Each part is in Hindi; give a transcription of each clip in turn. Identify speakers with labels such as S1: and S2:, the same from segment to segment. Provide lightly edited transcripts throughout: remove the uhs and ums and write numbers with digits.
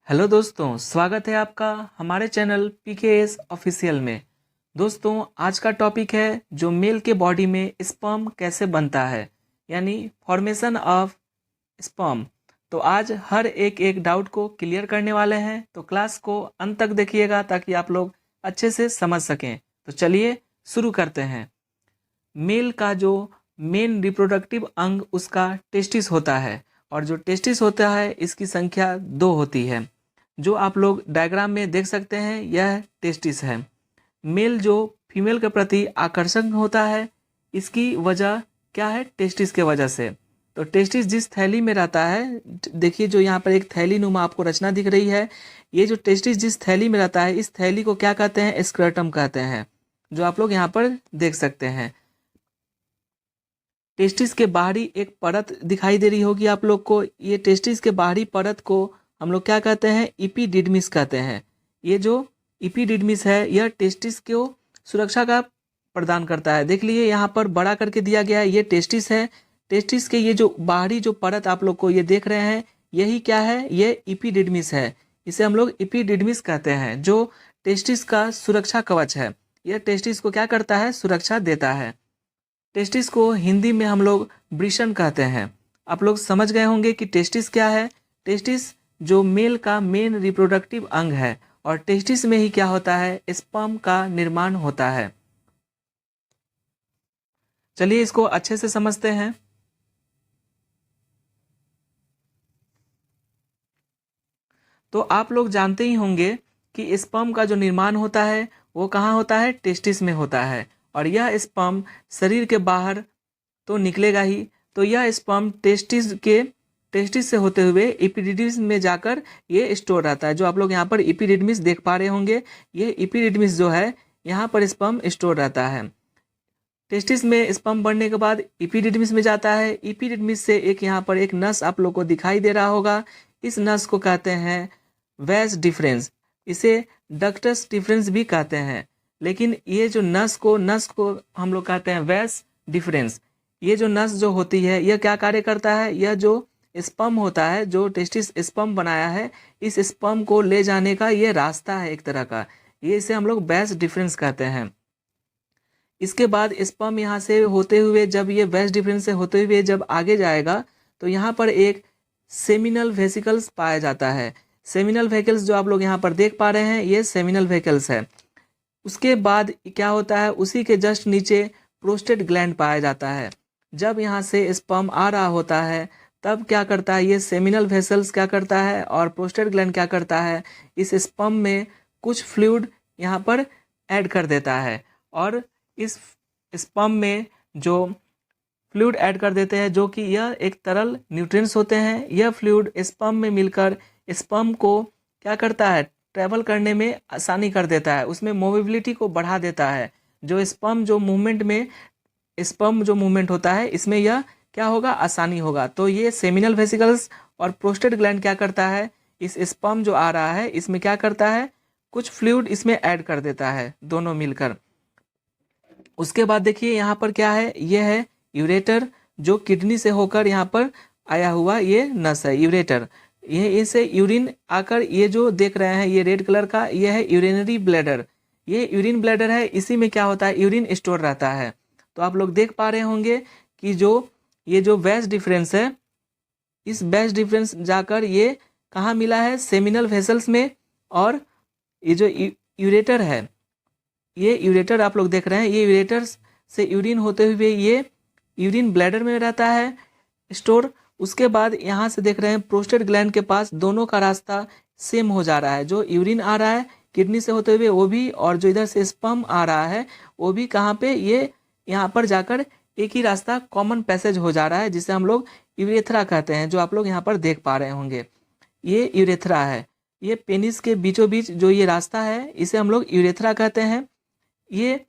S1: हेलो दोस्तों, स्वागत है आपका हमारे चैनल पीकेएस ऑफिशियल में। दोस्तों, आज का टॉपिक है जो मेल के बॉडी में स्पर्म कैसे बनता है, यानी फॉर्मेशन ऑफ स्पर्म। तो आज हर एक डाउट को क्लियर करने वाले हैं, तो क्लास को अंत तक देखिएगा ताकि आप लोग अच्छे से समझ सकें। तो चलिए शुरू करते हैं। मेल का जो मेन रिप्रोडक्टिव अंग उसका टेस्टिस होता है, और जो टेस्टिस होता है इसकी संख्या 2 होती है। जो आप लोग डायग्राम में देख सकते हैं यह टेस्टिस है। मेल जो फीमेल के प्रति आकर्षण होता है, इसकी वजह क्या है? टेस्टिस के वजह से। तो टेस्टिस जिस थैली में रहता है, देखिए जो यहाँ पर एक थैली नुमा आपको रचना दिख रही है, ये जो टेस्टिस जिस थैली में रहता है, इस थैली को क्या कहते हैं? स्क्रटम कहते हैं, जो आप लोग यहाँ पर देख सकते हैं। टेस्टिस के बाहरी एक परत दिखाई दे रही होगी आप लोग को। ये टेस्टिस के बाहरी परत को हम लोग क्या कहते हैं? इपीडिडमिस कहते हैं। ये जो इपीडिडमिस है यह टेस्टिस को सुरक्षा का प्रदान करता है। देख लीजिए यहाँ पर बड़ा करके दिया गया है, ये टेस्टिस है। टेस्टिस के ये जो बाहरी जो परत आप लोग को ये देख रहे हैं, यही क्या है? ये इपीडिडमिस है। इसे हम लोग इपीडिडमिस कहते हैं, जो टेस्टिस का सुरक्षा कवच है। यह टेस्टिस को क्या करता है? सुरक्षा देता है। टेस्टिस को हिंदी में हम लोग वृषण कहते हैं। आप लोग समझ गए होंगे कि टेस्टिस क्या है। टेस्टिस जो मेल का मेन रिप्रोडक्टिव अंग है, और टेस्टिस में ही क्या होता है? स्पर्म का निर्माण होता है। चलिए इसको अच्छे से समझते हैं। तो आप लोग जानते ही होंगे कि स्पर्म का जो निर्माण होता है वो कहाँ होता है? टेस्टिस में होता है। और यह स्पर्म शरीर के बाहर तो निकलेगा ही, तो यह स्पर्म टेस्टिस से होते हुए इपीडिडमिस में जाकर ये स्टोर रहता है। जो आप लोग यहाँ पर इपीडिडमिस देख पा रहे होंगे, ये इपीडिडमिस जो है यहाँ पर स्पर्म स्टोर रहता है। टेस्टिस में स्पर्म बढ़ने के बाद इपीडिडमिस में जाता है। इपीडिडमिस से एक यहाँ पर एक नस आप लोग को दिखाई दे रहा होगा। इस नस को कहते हैं वैस डिफरेंस, इसे डक्टस डिफरेंस भी कहते हैं। लेकिन ये जो नस को हम लोग कहते हैं वैस डिफरेंस। ये जो नस जो होती है यह क्या कार्य करता है? यह जो स्पर्म होता है, जो टेस्टिस स्पर्म बनाया है, इस स्पर्म को ले जाने का ये रास्ता है एक तरह का। ये इसे हम लोग वैस डिफरेंस कहते हैं। इसके बाद स्पर्म यहाँ से होते हुए जब ये वैस डिफरेंस से होते हुए जब आगे जाएगा, तो यहाँ पर एक सेमिनल वेसिकल्स पाया जाता है। सेमिनल वेसिकल्स जो आप लोग यहाँ पर देख पा रहे हैं, ये सेमिनल वेसिकल्स है। उसके बाद क्या होता है? उसी के जस्ट नीचे प्रोस्टेट ग्लैंड पाया जाता है। जब यहाँ से स्पर्म आ रहा होता है, तब क्या करता है? ये सेमिनल वेसल्स क्या करता है और प्रोस्टेट ग्लैंड क्या करता है? इस स्पर्म में कुछ फ्लूइड यहाँ पर ऐड कर देता है, और इस स्पर्म में जो फ्लूइड ऐड कर देते हैं, जो कि यह एक तरल न्यूट्रिएंट्स होते हैं। यह फ्लूइड स्पर्म में मिलकर स्पर्म को क्या करता है? ट्रैवल करने में आसानी कर देता है, उसमें मोबिलिटी को बढ़ा देता है। जो स्पर्म जो मूवमेंट होता है, इसमें यह क्या होगा? आसानी होगा। तो ये सेमिनल वेसिकल्स और प्रोस्टेट ग्लैंड क्या करता है? इस स्पर्म जो आ रहा है इसमें क्या करता है? कुछ फ्लूइड इसमें ऐड कर देता है, दोनों मिलकर। उसके बाद देखिए यहाँ पर क्या है? यह है यूरेटर, जो किडनी से होकर यहाँ पर आया हुआ ये नस है, यूरेटर। ये इसे यूरिन आकर, ये जो देख रहे हैं ये रेड कलर का, ये है यूरिनरी ब्लैडर। ये यूरिन ब्लैडर है, इसी में क्या होता है? यूरिन स्टोर रहता है। तो आप लोग देख पा रहे होंगे कि ये जो वैस डिफरेंस है, इस वैस डिफरेंस जाकर ये कहाँ मिला है? सेमिनल वेसल्स में। और ये जो यूरेटर है, ये यूरेटर आप लोग देख रहे हैं, ये यूरेटर से यूरिन होते हुए ये यूरिन ब्लैडर में रहता है स्टोर। उसके बाद यहाँ से देख रहे हैं प्रोस्टेट ग्लैंड के पास दोनों का रास्ता सेम हो जा रहा है। जो यूरिन आ रहा है किडनी से होते हुए वो भी, और जो इधर से स्पर्म आ रहा है वो भी कहाँ पे? ये यहाँ पर जाकर एक ही रास्ता कॉमन पैसेज हो जा रहा है, जिसे हम लोग यूरेथ्रा कहते हैं, जो आप लोग यहाँ पर देख पा रहे होंगे। ये यूरेथ्रा है। ये पेनिस के बीचों बीच जो ये रास्ता है, इसे हम लोग यूरेथ्रा कहते हैं। ये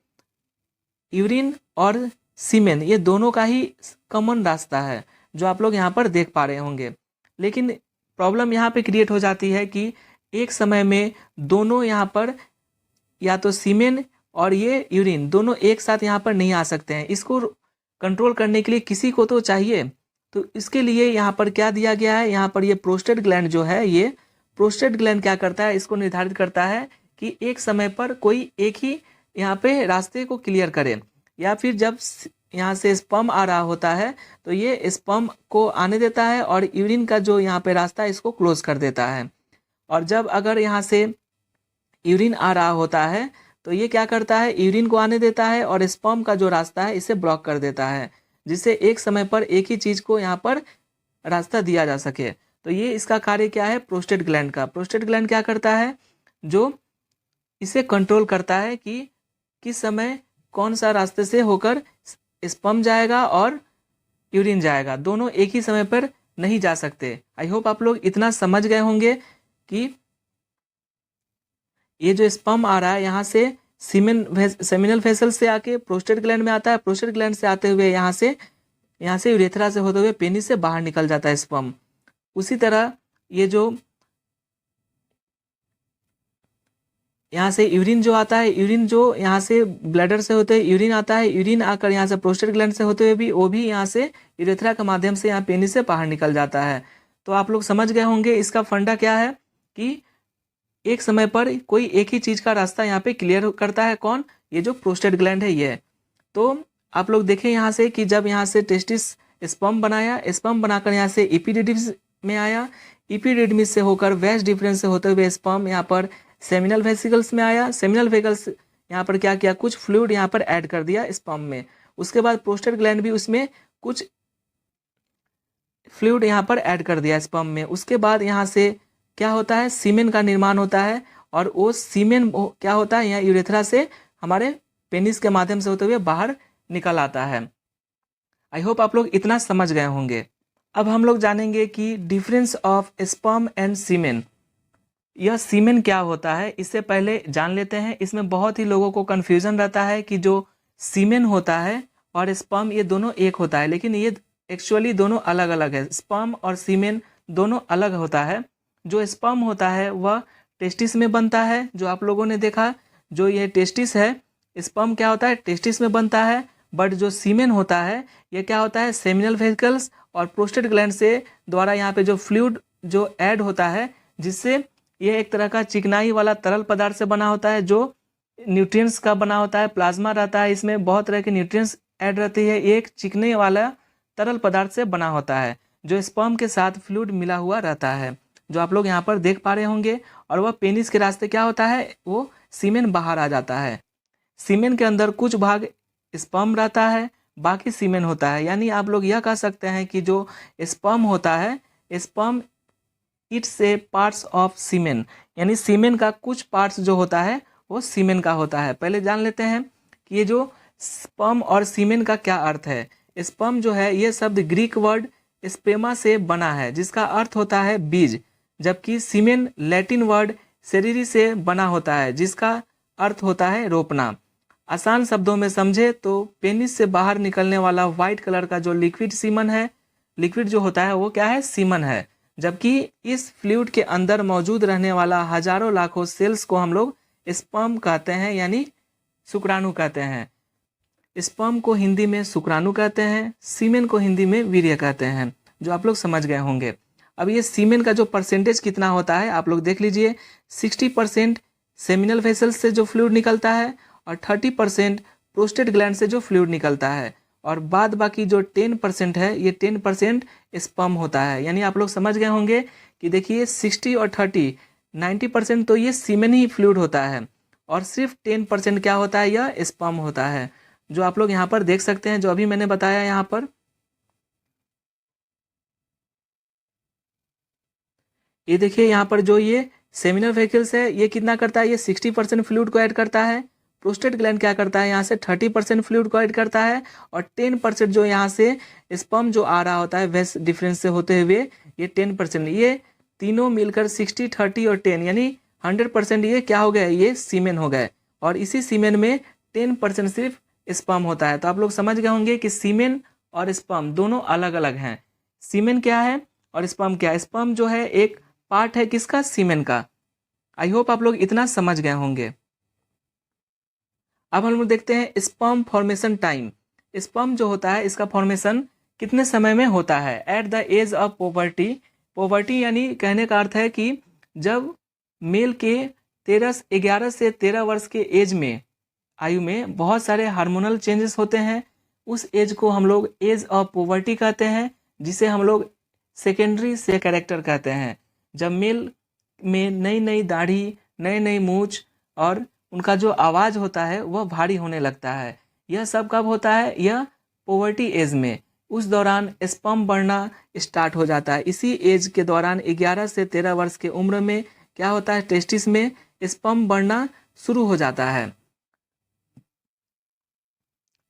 S1: यूरिन और सीमेन, ये दोनों का ही कॉमन रास्ता है, जो आप लोग यहाँ पर देख पा रहे होंगे। लेकिन प्रॉब्लम यहाँ पे क्रिएट हो जाती है कि एक समय में दोनों यहाँ पर, या तो सीमेन और ये यूरिन दोनों एक साथ यहाँ पर नहीं आ सकते हैं। इसको कंट्रोल करने के लिए किसी को तो चाहिए। तो इसके लिए यहाँ पर क्या दिया गया है? यहाँ पर ये प्रोस्टेट ग्लैंड जो है, ये प्रोस्टेट ग्लैंड क्या करता है, इसको निर्धारित करता है कि एक समय पर कोई एक ही यहाँ पे रास्ते को क्लियर करे, या फिर जब यहाँ से स्पर्म आ रहा होता है तो ये स्पर्म को आने देता है और यूरिन का जो यहाँ पे रास्ता है इसको क्लोज कर देता है। और जब अगर यहाँ से यूरिन आ रहा होता है तो ये क्या करता है, यूरिन को आने देता है और स्पर्म का जो रास्ता है इसे ब्लॉक कर देता है, जिससे एक समय पर एक ही चीज़ को यहाँ पर रास्ता दिया जा सके। तो ये इसका कार्य क्या है, प्रोस्टेट ग्लैंड का। प्रोस्टेट ग्लैंड क्या करता है, जो इसे कंट्रोल करता है कि किस समय कौन सा रास्ते से होकर स्पर्म जाएगा और यूरिन जाएगा, दोनों एक ही समय पर नहीं जा सकते। आई होप आप लोग इतना समझ गए होंगे कि ये जो स्पर्म आ रहा है यहाँ से सेमिनल वेसल से आके प्रोस्टेट ग्लैंड में आता है, प्रोस्टेट ग्लैंड से आते हुए यहाँ से यूरेथ्रा से होते हुए पेनिस से बाहर निकल जाता है स्पर्म। उसी तरह ये जो यहाँ से यूरिन जो आता है, यूरिन जो यहाँ से ब्लैडर से होते हुए यूरिन आता है, यूरिन आकर यहाँ से प्रोस्टेट ग्लैंड से होते हुए भी वो भी यहाँ से यूरेथ्रा के माध्यम से यहाँ पेनिस से बाहर निकल जाता है। तो आप लोग समझ गए होंगे इसका फंडा क्या है कि एक समय पर कोई एक ही चीज़ का रास्ता यहाँ पे क्लियर करता है। कौन, ये जो प्रोस्टेट ग्लैंड है ये। तो आप लोग देखें यहाँ से कि जब यहाँ से टेस्टिस स्पर्म बनाया, स्पर्म बनाकर यहाँ से एपिडिडिम्स में आया, एपिडिडिम्स से होकर वेस्ट डिफरेंस से होते हुए स्पर्म यहाँ पर सेमिनल वेसिकल्स में आया, सेमिनल वेसिकल्स यहाँ पर क्या किया, कुछ फ्लूइड यहाँ पर ऐड कर दिया स्पर्म में। उसके बाद प्रोस्टेट ग्लैंड भी उसमें कुछ फ्लूइड यहाँ पर ऐड कर दिया स्पर्म में। उसके बाद यहाँ से क्या होता है, सीमेन का निर्माण होता है, और वो सीमेन क्या होता है, यहाँ यूरेथ्रा से हमारे पेनिस के माध्यम से होते हुए बाहर निकल आता है। आई होप आप लोग इतना समझ गए होंगे। अब हम लोग जानेंगे कि डिफरेंस ऑफ स्पर्म एंड सीमेन। यह सीमेन क्या होता है, इससे पहले जान लेते हैं। इसमें बहुत ही लोगों को कन्फ्यूजन रहता है कि जो सीमेन होता है और स्पर्म ये दोनों एक होता है, लेकिन ये एक्चुअली दोनों अलग अलग है। स्पर्म और सीमेन दोनों अलग होता है। जो स्पर्म होता है वह टेस्टिस में बनता है, जो आप लोगों ने देखा, जो ये टेस्टिस है, स्पर्म क्या होता है, टेस्टिस में बनता है। बट जो सीमेन होता है ये क्या होता है, सेमिनल वेसिकल्स और प्रोस्टेट ग्लैंड से द्वारा यहाँ पे जो फ्लूइड जो ऐड होता है, जिससे ये एक तरह का चिकनाई वाला तरल पदार्थ से बना होता है, जो न्यूट्रिएंट्स का बना होता है। प्लाज्मा रहता है, इसमें बहुत तरह के न्यूट्रिएंट्स ऐड रहती है। एक चिकने वाला तरल पदार्थ से बना होता है, जो स्पर्म के साथ फ्लूइड मिला हुआ रहता है, जो आप लोग यहाँ पर देख पा रहे होंगे। और वह पेनिस के रास्ते क्या होता है, वो सीमेन बाहर आ जाता है। सीमेन के अंदर कुछ भाग स्पर्म रहता है, बाकी सीमेन होता है। यानी आप लोग यह कह सकते हैं कि जो स्पर्म होता है, sperm it's a parts of semen, यानी सीमेन का कुछ पार्ट्स जो होता है वो सीमेन का होता है। पहले जान लेते हैं कि ये जो स्पर्म और सीमेन का क्या अर्थ है। स्पर्म जो है ये शब्द ग्रीक वर्ड स्पेमा से बना है, जिसका अर्थ होता है बीज, जबकि सीमेन लैटिन वर्ड सेरीरी से बना होता है, जिसका अर्थ होता है रोपना। आसान शब्दों में समझे तो पेनिस से बाहर निकलने वाला व्हाइट कलर का जो लिक्विड सीमन है, लिक्विड जो होता है वो क्या है, सीमन है। जबकि इस फ्लूइड के अंदर मौजूद रहने वाला हजारों लाखों सेल्स को हम लोग स्पर्म कहते हैं, यानी शुक्राणु कहते हैं। स्पर्म को हिंदी में शुक्राणु कहते हैं, सीमेन को हिंदी में वीर्य कहते हैं, जो आप लोग समझ गए होंगे। अब ये सीमेन का जो परसेंटेज कितना होता है आप लोग देख लीजिए। 60% सेमिनल वेसल्स से जो फ्लूइड निकलता है और 30% प्रोस्टेट ग्लैंड से जो फ्लूइड निकलता है, और बाद बाकी जो 10% है ये 10% स्पर्म होता है। यानी आप लोग समझ गए होंगे कि देखिए 60 और 30 90% तो ये सीमेन ही फ्लूइड होता है, और सिर्फ 10% क्या होता है, यह स्पर्म होता है, जो आप लोग यहाँ पर देख सकते हैं, जो अभी मैंने बताया यहाँ पर। ये देखिए यहाँ पर जो ये सेमिनल वेसिकल्स है ये कितना करता है, ये 60% फ्लूइड को ऐड करता है। प्रोस्टेट ग्लैंड क्या करता है, यहाँ से 30% फ्लूइड को ऐड करता है, और 10% जो यहाँ से स्पर्म जो आ रहा होता है वेस्ट डिफरेंस से होते हुए, ये 10%, ये तीनों मिलकर 60, 30 और 10 यानी 100% ये क्या हो गए, ये सीमेन हो गए। और इसी सीमेन में 10% सिर्फ स्पर्म होता है। तो आप लोग समझ गए होंगे कि सीमेन और स्पर्म दोनों अलग अलग हैं। सीमेन क्या है और स्पर्म क्या है। स्पर्म जो है एक पार्ट है किसका, सीमेन का। आई होप आप लोग इतना समझ गए होंगे। अब हम लोग देखते हैं स्पर्म फॉर्मेशन टाइम। स्पर्म जो होता है इसका फॉर्मेशन कितने समय में होता है, at the age of poverty. Poverty यानी कहने का अर्थ है कि जब मेल के 11 से 13 वर्ष के एज में आयु में बहुत सारे हार्मोनल चेंजेस होते हैं। उस एज को हम लोग एज ऑफ पुबर्टी कहते हैं, जिसे हम लोग सेकेंडरी से कैरेक्टर कहते हैं। जब मेल में नई नई दाढ़ी, नई नई मूछ और उनका जो आवाज़ होता है वह भारी होने लगता है। यह सब कब होता है? यह पुबर्टी एज में। उस दौरान स्पर्म बढ़ना स्टार्ट हो जाता है। इसी एज के दौरान 11 से 13 वर्ष के उम्र में क्या होता है? टेस्टिस में स्पर्म बढ़ना शुरू हो जाता है।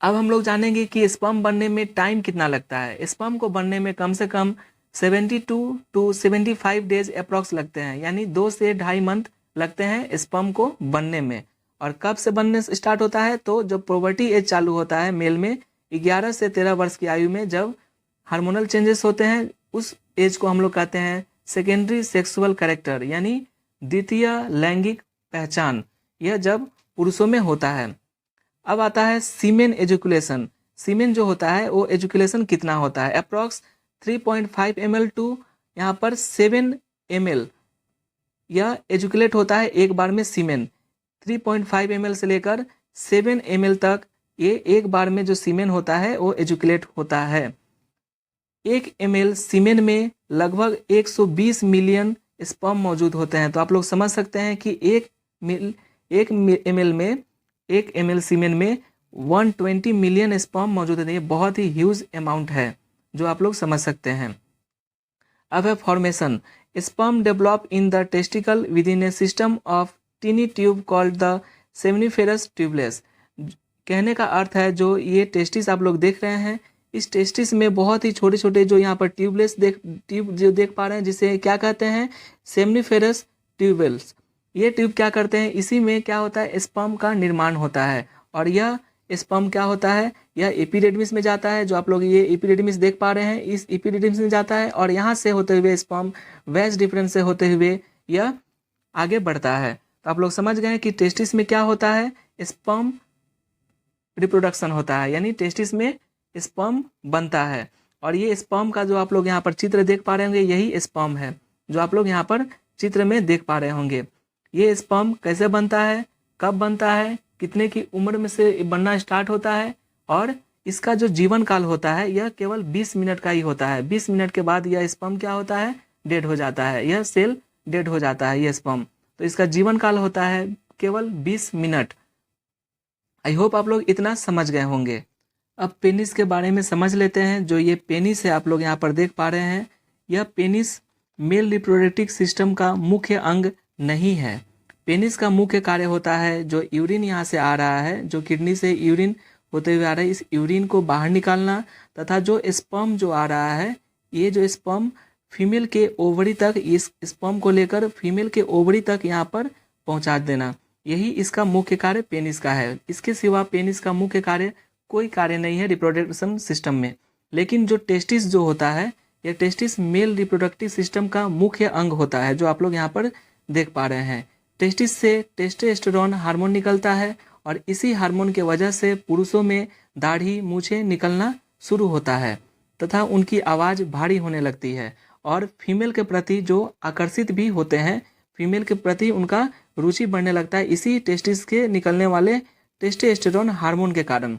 S1: अब हम लोग जानेंगे कि स्पर्म बनने में टाइम कितना लगता है। स्पर्म को बनने में कम से कम 72 टू 75 डेज अप्रॉक्स लगते हैं, यानी 2 से 2.5 मंथ लगते हैं स्पर्म को बनने में। और कब से बनने स्टार्ट होता है? तो जब पुबर्टी एज चालू होता है मेल में 11 से 13 वर्ष की आयु में, जब हार्मोनल चेंजेस होते हैं, उस एज को हम लोग कहते हैं सेकेंडरी सेक्सुअल कैरेक्टर, यानी द्वितीय लैंगिक पहचान। यह जब पुरुषों में होता है। अब आता है सीमेन एजुकुलेशन। सीमेन जो होता है वो एजुकुलेशन कितना होता है? अप्रॉक्स 3.5 ml टू यहाँ पर 7 ml यह एजुकुलेट होता है एक बार में। सीमेन 3.5 ml से लेकर 7 ml तक ये एक बार में जो सीमेन होता है वो एजुकुलेट होता है। 1 ml सीमेन में लगभग 120 मिलियन स्पर्म मौजूद होते हैं। तो आप लोग समझ सकते हैं कि 1 ml सीमेन में 120 मिलियन स्पर्म मौजूद है। ये बहुत ही ह्यूज अमाउंट है, जो आप लोग समझ सकते हैं। अब है formation. Sperm develop in the testicle within a system of tiny tube called the seminiferous tubules. कहने का अर्थ है जो ये टेस्टिस आप लोग देख रहे हैं, इस टेस्टिस में बहुत ही छोटे छोटे जो यहाँ पर ट्यूब जो देख पा रहे हैं, जिसे क्या कहते हैं? Seminiferous tubules. ये ट्यूब क्या करते हैं? इसी में क्या होता है? स्पर्म का निर्माण होता है। और यह स्पर्म क्या होता है? यह एपिडिडमिस में जाता है। जो आप लोग ये एपिडिडमिस देख पा रहे हैं, इस एपिडिडमिस में जाता है और यहाँ से होते हुए स्पर्म वैज डिफरेंस से होते हुए यह आगे बढ़ता है। तो आप लोग समझ गए कि टेस्टिस में क्या होता है? स्पर्म रिप्रोडक्शन होता है, यानी टेस्टिस में स्पर्म बनता है। और ये स्पर्म का जो आप लोग यहाँ पर चित्र देख पा रहे होंगे, यही स्पर्म है जो आप लोग यहाँ पर चित्र में देख पा रहे होंगे। ये स्पर्म कैसे बनता है, कब बनता है, कितने की उम्र में से बनना स्टार्ट होता है, और इसका जो जीवन काल होता है यह केवल 20 मिनट का ही होता है। 20 मिनट के बाद यह स्पर्म क्या होता है? डेड हो जाता है। यह सेल डेड हो जाता है, यह स्पर्म। तो इसका जीवन काल होता है केवल 20 मिनट। आई होप आप लोग इतना समझ गए होंगे। अब पेनिस के बारे में समझ लेते हैं। जो ये पेनिस है आप लोग यहाँ पर देख पा रहे हैं, यह पेनिस मेल रिप्रोडक्टिव सिस्टम का मुख्य अंग नहीं है। पेनिस का मुख्य कार्य होता है जो यूरिन यहाँ से आ रहा है, जो किडनी से यूरिन होते हुए आ रहा है, इस यूरिन को बाहर निकालना, तथा जो स्पर्म जो आ रहा है, ये जो स्पर्म फीमेल के ओवरी तक, इस स्पर्म को लेकर फीमेल के ओवरी तक यहाँ पर पहुँचा देना, यही इसका मुख्य कार्य पेनिस का है। इसके सिवा पेनिस का मुख्य कार्य कोई कार्य नहीं है रिप्रोडक्शन सिस्टम में। लेकिन जो टेस्टिस जो होता है, यह टेस्टिस मेल रिप्रोडक्टिव सिस्टम का मुख्य अंग होता है, जो आप लोग यहाँ पर देख पा रहे हैं। टेस्टिस से टेस्टोस्टेरोन हार्मोन निकलता है और इसी हार्मोन के वजह से पुरुषों में दाढ़ी मूछें निकलना शुरू होता है तथा उनकी आवाज़ भारी होने लगती है और फीमेल के प्रति जो आकर्षित भी होते हैं, फीमेल के प्रति उनका रुचि बढ़ने लगता है, इसी टेस्टिस के निकलने वाले टेस्टोस्टेरोन हार्मोन के कारण।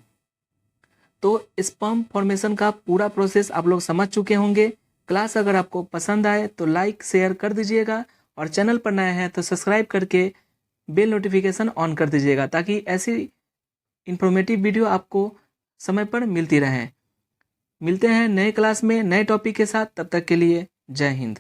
S1: तो स्पर्म फॉर्मेशन का पूरा प्रोसेस आप लोग समझ चुके होंगे। क्लास अगर आपको पसंद आए तो लाइक शेयर कर दीजिएगा और चैनल पर नए हैं तो सब्सक्राइब करके बेल नोटिफिकेशन ऑन कर दीजिएगा, ताकि ऐसी इंफॉर्मेटिव वीडियो आपको समय पर मिलती रहें। मिलते हैं नए क्लास में नए टॉपिक के साथ, तब तक के लिए जय हिंद।